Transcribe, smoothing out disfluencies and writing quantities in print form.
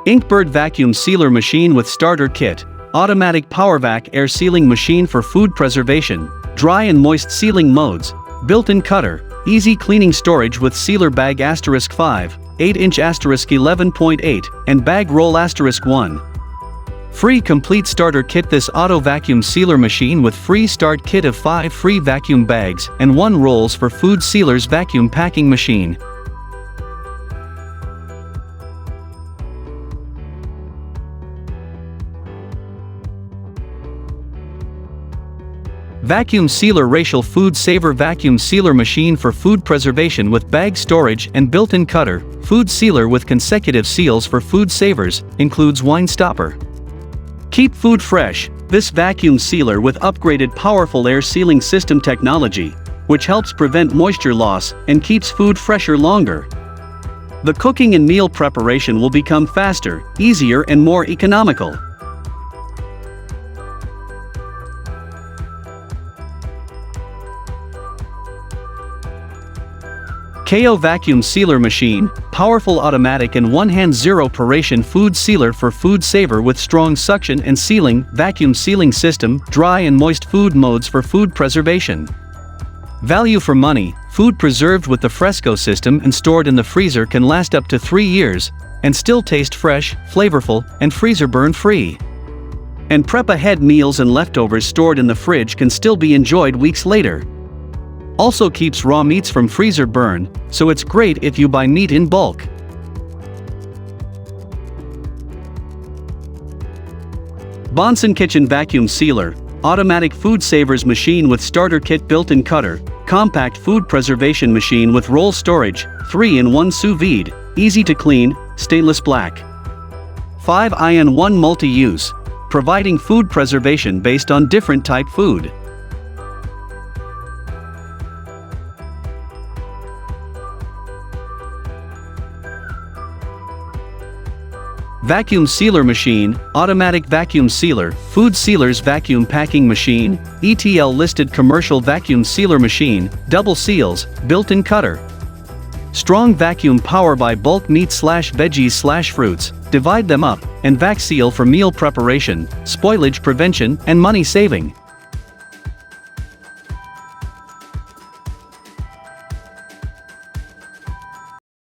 Inkbird vacuum sealer machine with starter kit. Automatic powervac air sealing machine for food preservation, dry and moist sealing modes, built-in cutter, easy cleaning storage with sealer bag *5, 8-inch *11.8, and bag roll *1. Free complete starter kit. This auto vacuum sealer machine with free start kit of 5 free vacuum bags and 1 rolls for food sealers vacuum packing machine. Vacuum sealer Raycial food saver vacuum sealer machine for food preservation with bag storage and built-in cutter, food sealer with consecutive seals for food savers, includes wine stopper. Keep food fresh. This vacuum sealer with upgraded powerful air sealing system technology, which helps prevent moisture loss and keeps food fresher longer. The cooking and meal preparation will become faster, easier and more economical. KO vacuum sealer machine, powerful automatic and one-hand 0peration food sealer for food saver with strong suction and sealing, vacuum sealing system, dry and moist food modes for food preservation. Value for money, food preserved with the FRESKO system and stored in the freezer can last up to 3 years, and still taste fresh, flavorful, and freezer burn free. And prep ahead meals and leftovers stored in the fridge can still be enjoyed weeks later. Also keeps raw meats from freezer burn, so it's great if you buy meat in bulk. Bonsenkitchen vacuum sealer, automatic food savers machine with starter kit built-in cutter, compact food preservation machine with roll storage, 3-in-1 sous vide, easy to clean, stainless black. 5-in-1 multi-use, providing food preservation based on different type food. Vacuum sealer machine, automatic vacuum sealer, food sealers vacuum packing machine, ETL listed commercial vacuum sealer machine, double seals, built-in cutter. Strong vacuum power by bulk meat/veggies/fruits, divide them up, and vac seal for meal preparation, spoilage prevention and money saving.